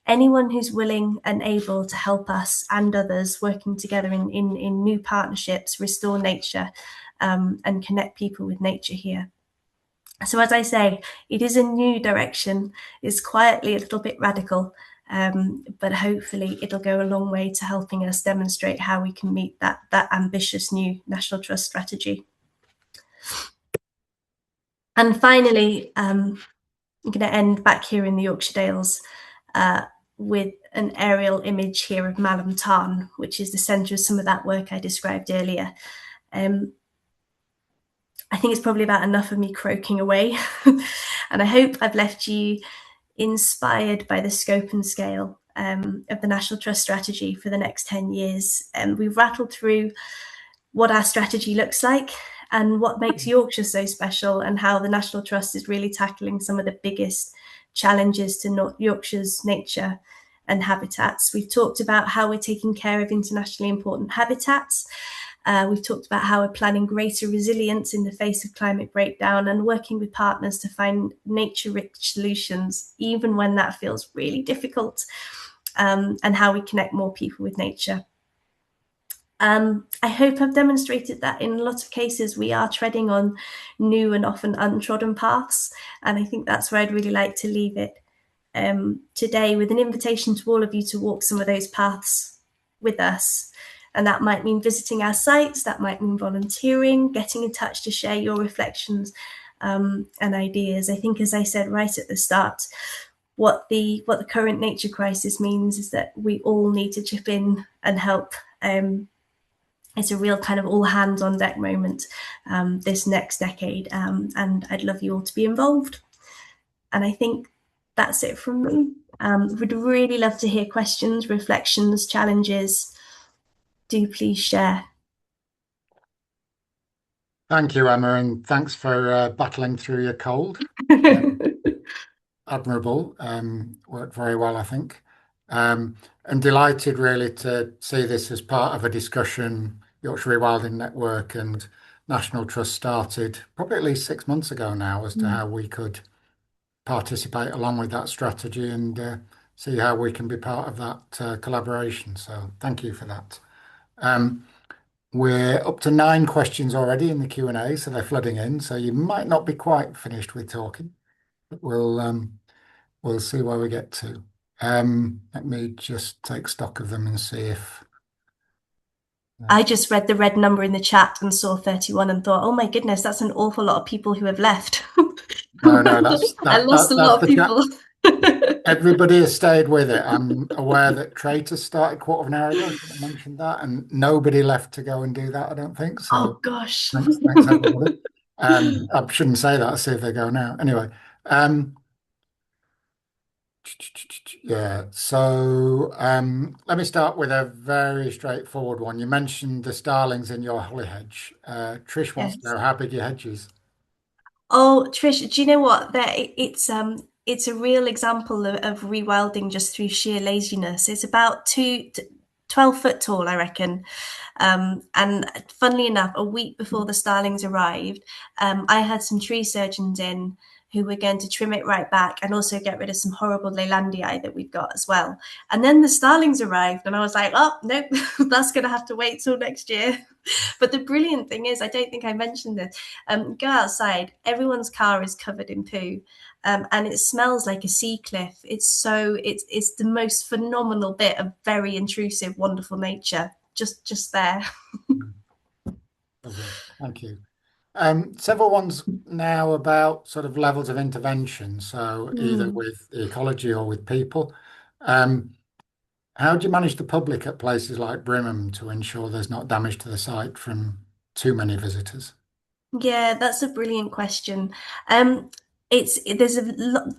Speaker 2: anyone who's willing and able to help us and others working together in new partnerships, restore nature, and connect people with nature here. So as I say, it is a new direction. It's quietly a little bit radical, but hopefully it'll go a long way to helping us demonstrate how we can meet that ambitious new National Trust strategy. And finally, I'm going to end back here in the Yorkshire Dales with an aerial image here of Malham Tarn, which is the centre of some of that work I described earlier. I think it's probably about enough of me croaking away. And I hope I've left you inspired by the scope and scale of the National Trust strategy for the next 10 years. We've rattled through what our strategy looks like and what makes Yorkshire so special, and how the National Trust is really tackling some of the biggest challenges to Yorkshire's nature and habitats. We've talked about how we're taking care of internationally important habitats. We've talked about how we're planning greater resilience in the face of climate breakdown and working with partners to find nature-rich solutions, even when that feels really difficult, and how we connect more people with nature. I hope I've demonstrated that in a lot of cases we are treading on new and often untrodden paths, and I think that's where I'd really like to leave it today, with an invitation to all of you to walk some of those paths with us. And that might mean visiting our sites, that might mean volunteering, getting in touch to share your reflections and ideas. I think, as I said right at the start, what the current nature crisis means is that we all need to chip in and help. It's a real kind of all hands on deck moment this next decade, and I'd love you all to be involved. And I think that's it from me. Would really love to hear questions, reflections, challenges. Do please share.
Speaker 3: Thank you, Emma, and thanks for battling through your cold. Admirable. Worked very well, I think. And delighted really to see this as part of a discussion Yorkshire Rewilding Network and National Trust started probably at least 6 months ago now, as to how we could participate along with that strategy and see how we can be part of that collaboration. So thank you for that. We're up to 9 questions already in the Q&A, so they're flooding in. So you might not be quite finished with talking, but we'll see where we get to. Let me just take stock of them and see if.
Speaker 2: I just read the red number in the chat and saw 31 and thought, oh my goodness, that's an awful lot of people who have left.
Speaker 3: No,
Speaker 2: I lost a lot of people.
Speaker 3: Everybody has stayed with it. I'm aware that Traitors started quarter of an hour ago. I should have mentioned that, and nobody left to go and do that, I don't think. So
Speaker 2: oh gosh.
Speaker 3: thanks everybody. I shouldn't say that. I'll see if they go now. Anyway. Yeah, so let me start with a very straightforward one. You mentioned the starlings in your holly hedge. Trish wants to know how big your hedge is.
Speaker 2: Oh, Trish, do you know what? It's a real example of rewilding just through sheer laziness. It's about 12 foot tall, I reckon. And funnily enough, a week before the starlings arrived, I had some tree surgeons in who were going to trim it right back and also get rid of some horrible Leylandii that we've got as well. And then the starlings arrived and I was like, oh, nope, that's going to have to wait till next year. But the brilliant thing is, I don't think I mentioned this, go outside, everyone's car is covered in poo. And it smells like a sea cliff. It's the most phenomenal bit of very intrusive, wonderful nature just there.
Speaker 3: Lovely. Thank you. Several ones now about sort of levels of intervention, so either with the ecology or with people. How do you manage the public at places like Brimham to ensure there's not damage to the site from too many visitors?
Speaker 2: Yeah, that's a brilliant question. There's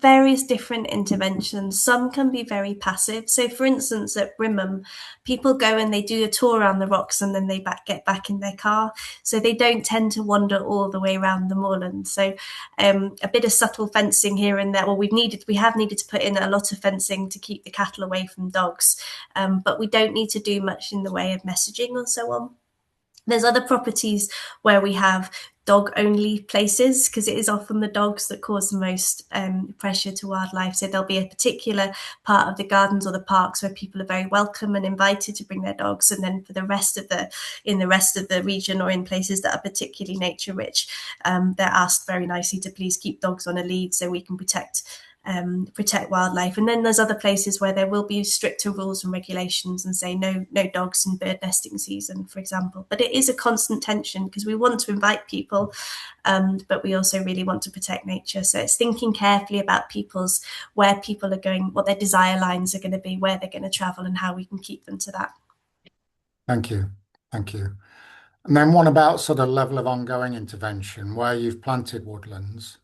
Speaker 2: various different interventions. Some can be very passive. So, for instance, at Brimham, people go and they do a tour around the rocks and then they get back in their car. So they don't tend to wander all the way around the moorland. So, a bit of subtle fencing here and there. Well, we have needed to put in a lot of fencing to keep the cattle away from dogs, but we don't need to do much in the way of messaging or so on. There's other properties where we have dog-only places because it is often the dogs that cause the most pressure to wildlife. So there'll be a particular part of the gardens or the parks where people are very welcome and invited to bring their dogs, and then for the rest of the region or in places that are particularly nature rich, they're asked very nicely to please keep dogs on a lead so we can protect wildlife. And then there's other places where there will be stricter rules and regulations and say no dogs in bird nesting season, for example. But it is a constant tension because we want to invite people, but we also really want to protect nature. So it's thinking carefully about where people are going, what their desire lines are going to be, where they're going to travel, and how we can keep them to that.
Speaker 3: Thank you. Thank you. And then one about sort of level of ongoing intervention where you've planted woodlands.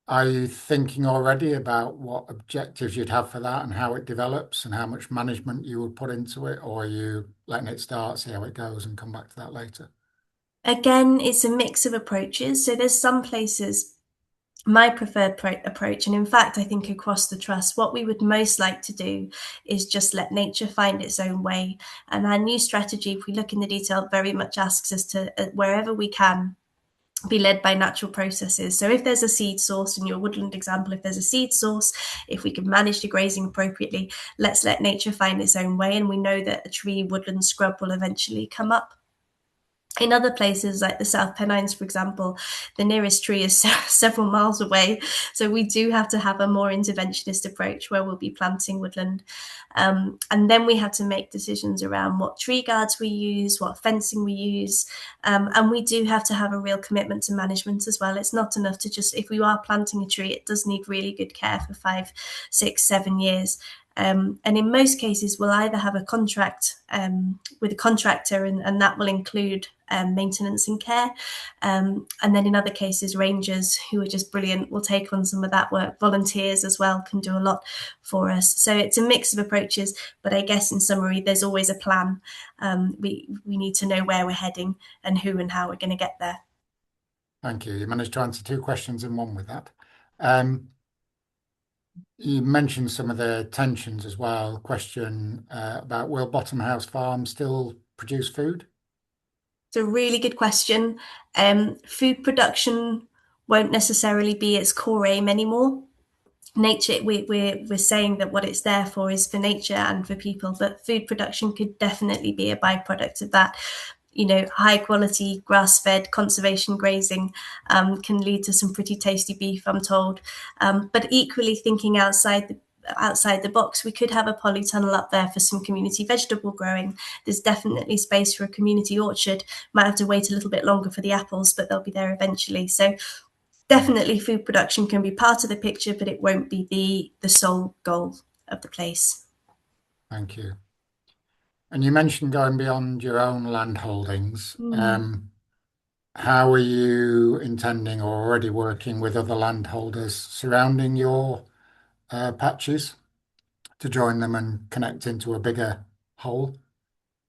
Speaker 3: Are you thinking already about what objectives you'd have for that and how it develops and how much management you would put into it? Or are you letting it start, see how it goes and come back to that later?
Speaker 2: Again, it's a mix of approaches. So there's some places, my preferred approach, and in fact, I think across the trust, what we would most like to do is just let nature find its own way. And our new strategy, if we look in the detail, very much asks us to, wherever we can, be led by natural processes. So if there's a seed source, in your woodland example, if there's a seed source, if we can manage the grazing appropriately, let's let nature find its own way. And we know that a tree, woodland, scrub will eventually come up. In other places, like the South Pennines, for example, the nearest tree is several miles away. So we do have to have a more interventionist approach where we'll be planting woodland. And then we have to make decisions around what tree guards we use, what fencing we use. And we do have to have a real commitment to management as well. It's not enough to just, if we are planting a tree, it does need really good care for 5, 6, 7 years. And in most cases, we'll either have a contract with a contractor, and that will include maintenance and care. And then in other cases, rangers who are just brilliant will take on some of that work. Volunteers as well can do a lot for us. So it's a mix of approaches, but I guess in summary, there's always a plan. We need to know where we're heading and who and how we're going to get there.
Speaker 3: Thank you. You managed to answer 2 questions in one with that. You mentioned some of the tensions as well. Question about will Bottom House Farm still produce food?
Speaker 2: It's a really good question. Food production won't necessarily be its core aim anymore. Nature, we're saying that what it's there for is for nature and for people, but food production could definitely be a byproduct of that. You know, high quality grass-fed conservation grazing can lead to some pretty tasty beef, I'm told. But equally, thinking outside the box, we could have a polytunnel up there for some community vegetable growing. There's definitely space for a community orchard. Might have to wait a little bit longer for the apples, but they'll be there eventually. So definitely food production can be part of the picture, but it won't be the sole goal of the place.
Speaker 3: Thank you. And you mentioned going beyond your own land holdings. How are you intending or already working with other landholders surrounding your patches to join them and connect into a bigger whole?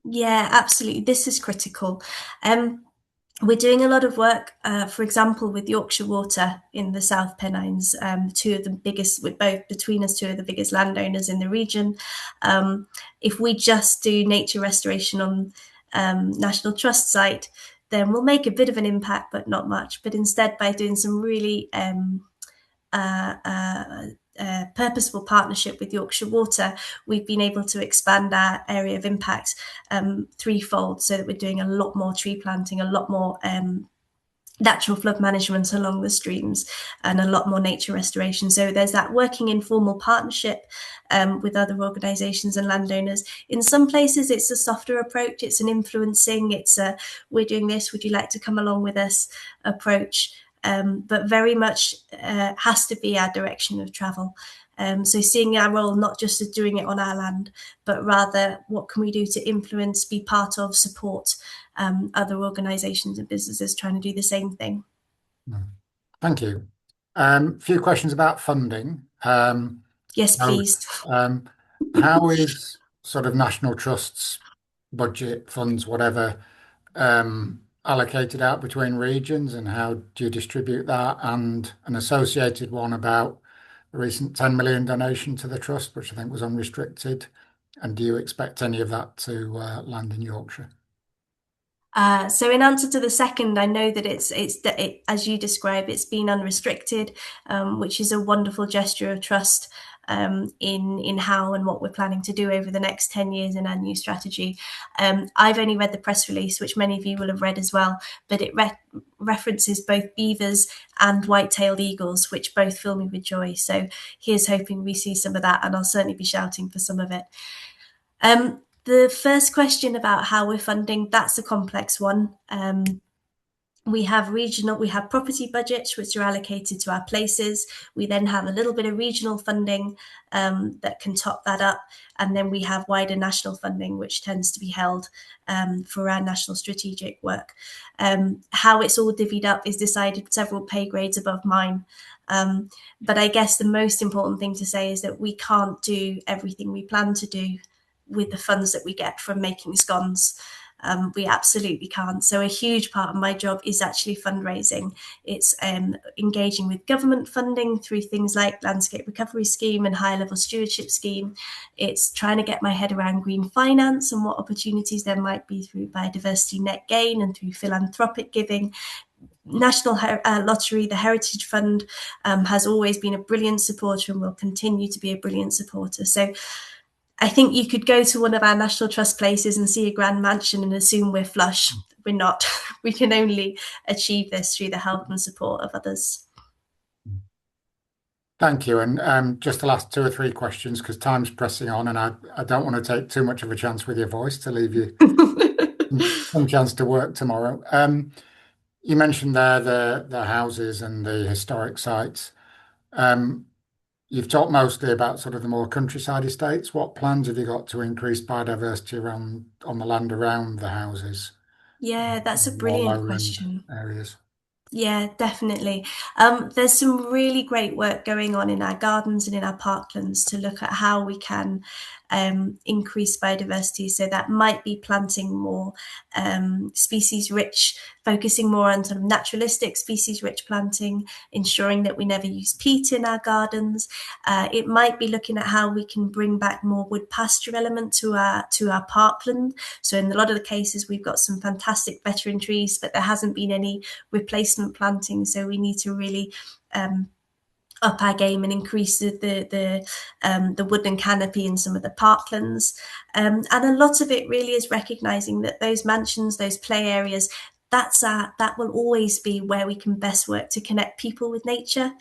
Speaker 2: Yeah, absolutely. This is critical. We're doing a lot of work, for example, with Yorkshire Water in the South Pennines, two of the biggest, with both between us, two of the biggest landowners in the region. If we just do nature restoration on National Trust site, then we'll make a bit of an impact, but not much. But instead, by doing some really purposeful partnership with Yorkshire Water, we've been able to expand our area of impact threefold, so that we're doing a lot more tree planting, a lot more natural flood management along the streams, and a lot more nature restoration. So there's that working informal partnership with other organisations and landowners. In some places it's a softer approach, it's an influencing, it's a we're doing this, would you like to come along with us approach, but very much has to be our direction of travel. So seeing our role not just as doing it on our land, but rather what can we do to influence, be part of, support other organisations and businesses trying to do the same thing.
Speaker 3: Thank you. Few questions about funding.
Speaker 2: Yes, please.
Speaker 3: How is sort of National Trust's budget, funds, whatever, allocated out between regions, and how do you distribute that? And an associated one about the recent 10 million donation to the Trust, which I think was unrestricted. And do you expect any of that to land in Yorkshire?
Speaker 2: So in answer to the second, I know that it's as you describe, it's been unrestricted, which is a wonderful gesture of trust in how and what we're planning to do over the next 10 years in our new strategy. I've only read the press release, which many of you will have read as well, but it references both beavers and white-tailed eagles, which both fill me with joy. So here's hoping we see some of that, and I'll certainly be shouting for some of it. The first question about how we're funding, that's a complex one. We have property budgets which are allocated to our places. We then have a little bit of regional funding that can top that up. And then we have wider national funding, which tends to be held for our national strategic work. How it's all divvied up is decided several pay grades above mine. But I guess the most important thing to say is that we can't do everything we plan to do with the funds that we get from making scones. We absolutely can't. So a huge part of my job is actually fundraising. It's engaging with government funding through things like Landscape Recovery Scheme and High Level Stewardship Scheme. It's trying to get my head around green finance and what opportunities there might be through biodiversity net gain and through philanthropic giving. National Lottery, the Heritage Fund, has always been a brilliant supporter and will continue to be a brilliant supporter. So I think you could go to one of our National Trust places and see a grand mansion and assume we're flush. We're not. We can only achieve this through the help and support of others.
Speaker 3: Thank you. And just the last 2 or 3 questions, because time's pressing on, and I don't want to take too much of a chance with your voice to leave you some chance to work tomorrow. You mentioned there the houses and the historic sites. You've talked mostly about sort of the more countryside estates. What plans have you got to increase biodiversity on the land around the houses?
Speaker 2: Yeah, that's a
Speaker 3: More
Speaker 2: brilliant
Speaker 3: lowland
Speaker 2: question.
Speaker 3: areas.
Speaker 2: Yeah, definitely. There's some really great work going on in our gardens and in our parklands to look at how we can increase biodiversity. So that might be planting more species rich, focusing more on sort of naturalistic species rich planting, ensuring that we never use peat in our gardens. It might be looking at how we can bring back more wood pasture element to our parkland. So in a lot of the cases, we've got some fantastic veteran trees, but there hasn't been any replacement planting. So we need to really up our game and increase the woodland canopy in some of the parklands. And a lot of it really is recognising that those mansions, those play areas, that will always be where we can best work to connect people with nature.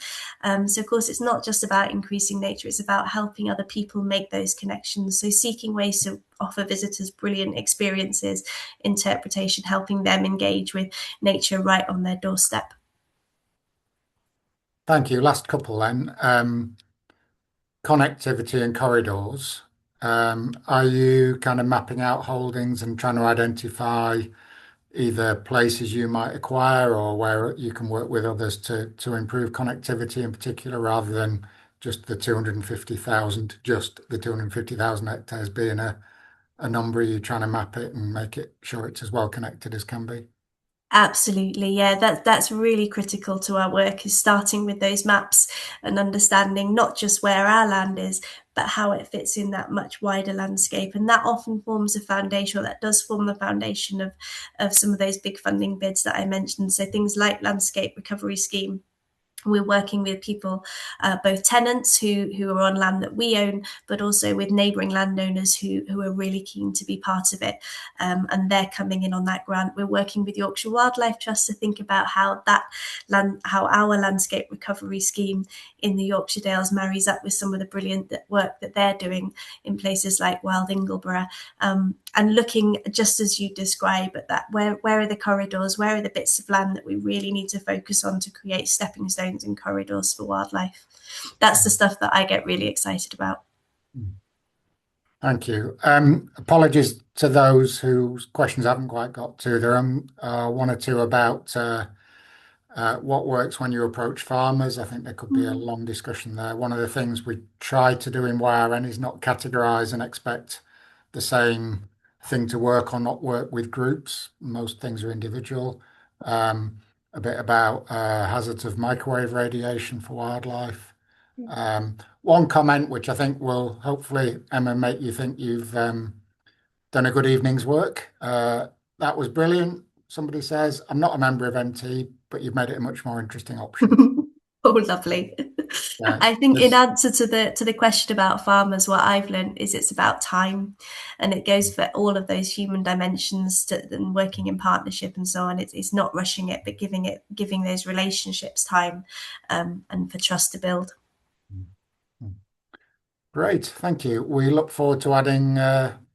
Speaker 2: So of course, it's not just about increasing nature, it's about helping other people make those connections. So seeking ways to offer visitors brilliant experiences, interpretation, helping them engage with nature right on their doorstep.
Speaker 3: Thank you. Last couple then. Connectivity and corridors. Are you kind of mapping out holdings and trying to identify either places you might acquire or where you can work with others to improve connectivity in particular, rather than just the 250,000 hectares being a number? You're trying to map it and make it sure it's as well connected as can be?
Speaker 2: Absolutely, yeah. That's really critical to our work, is starting with those maps and understanding not just where our land is, but how it fits in that much wider landscape. And that often forms a foundation, or that does form the foundation of some of those big funding bids that I mentioned. So things like Landscape Recovery Scheme. We're working with people, both tenants who are on land that we own, but also with neighbouring landowners who are really keen to be part of it, and they're coming in on that grant. We're working with Yorkshire Wildlife Trust to think about how how our landscape recovery scheme in the Yorkshire Dales marries up with some of the brilliant work that they're doing in places like Wild Ingleborough, and looking, just as you describe, at that, where are the corridors, where are the bits of land that we really need to focus on to create stepping stones and corridors for wildlife. That's the stuff that I get really excited about.
Speaker 3: Thank you. Apologies to those whose questions haven't quite got to. There are one or two about what works when you approach farmers. I think there could be a long discussion there. One of the things we try to do in YRN is not categorise and expect the same thing to work or not work with groups. Most things are individual. A bit about hazards of microwave radiation for wildlife. One comment which I think will hopefully, Emma, make you think you've done a good evening's work. That was brilliant. Somebody says, I'm not a member of MT, but you've made it a much more interesting option.
Speaker 2: Oh, lovely.
Speaker 3: Yeah,
Speaker 2: I think in answer to the question about farmers, what I've learned is it's about time, and it goes for all of those human dimensions and working in partnership and so on. It's not rushing it, but giving those relationships time, and for trust to build.
Speaker 3: Great, thank you. We look forward to adding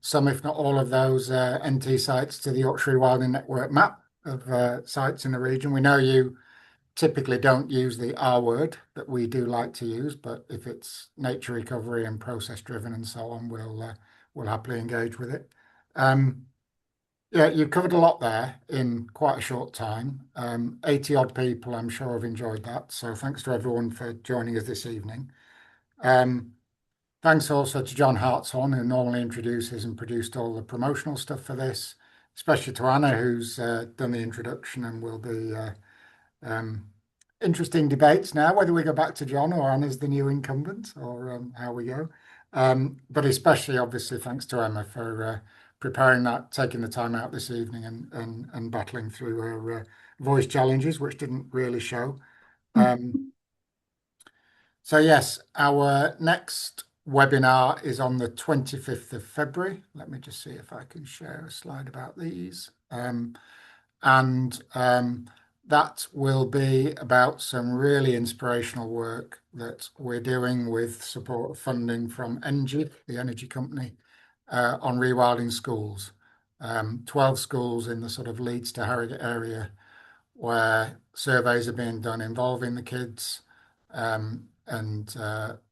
Speaker 3: some, if not all of those NT sites to the Yorkshire Wilding Network map of sites in the region. We know you typically don't use the R word that we do like to use, but if it's nature recovery and process driven and so on, we'll happily engage with it. Yeah, you've covered a lot there in quite a short time. 80 odd people, I'm sure, have enjoyed that. So thanks to everyone for joining us this evening. Thanks also to John Hartshorn, who normally introduces and produced all the promotional stuff for this, especially to Anna, who's done the introduction, and will be interesting debates now, whether we go back to John or Anna's the new incumbent, or how we go. But especially, obviously, thanks to Emma for preparing that, taking the time out this evening and battling through her voice challenges, which didn't really show. So yes, our next webinar is on the 25th of February. Let me just see if I can share a slide about these. That will be about some really inspirational work that we're doing with support of funding from ENGIE, the energy company, on rewilding schools. 12 schools in the sort of Leeds to Harrogate area, where surveys are being done involving the kids, and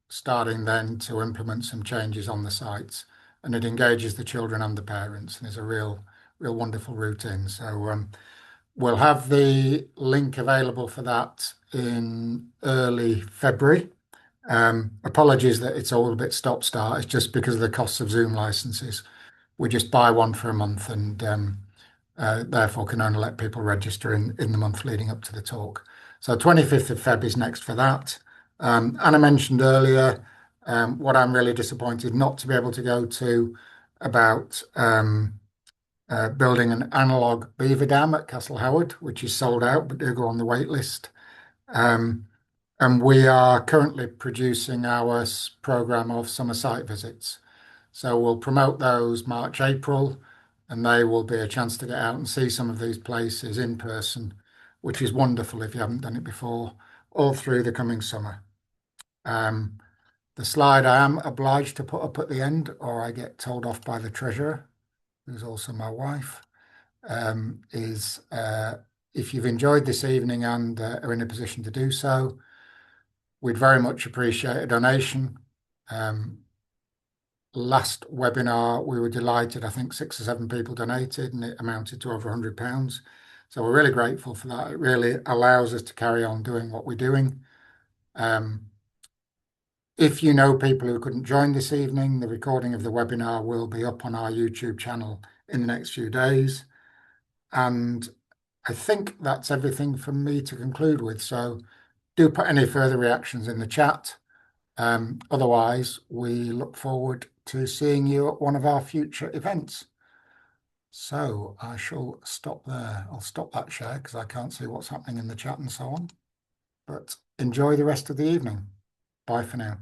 Speaker 3: starting then to implement some changes on the sites. And it engages the children and the parents, and is a real wonderful route in. So we'll have the link available for that in early February. Apologies that it's all a bit stop-start. It's just because of the costs of Zoom licenses. We just buy one for a month, and therefore can only let people register in the month leading up to the talk. So 25th of Feb is next for that. Anna mentioned earlier what I'm really disappointed not to be able to go to, about building an analogue beaver dam at Castle Howard, which is sold out, but do go on the wait list. And we are currently producing our programme of summer site visits. So we'll promote those March, April, and they will be a chance to get out and see some of these places in person, which is wonderful if you haven't done it before, all through the coming summer. The slide I am obliged to put up at the end, or I get told off by the treasurer, who's also my wife, is if you've enjoyed this evening and are in a position to do so, we'd very much appreciate a donation. Last webinar, we were delighted. I think 6 or 7 people donated, and it amounted to over £100. So we're really grateful for that. It really allows us to carry on doing what we're doing. If you know people who couldn't join this evening, the recording of the webinar will be up on our YouTube channel in the next few days. And I think that's everything from me to conclude with. So do put any further reactions in the chat. Otherwise, we look forward to seeing you at one of our future events. So I shall stop there. I'll stop that share because I can't see what's happening in the chat and so on. But enjoy the rest of the evening. Bye for now.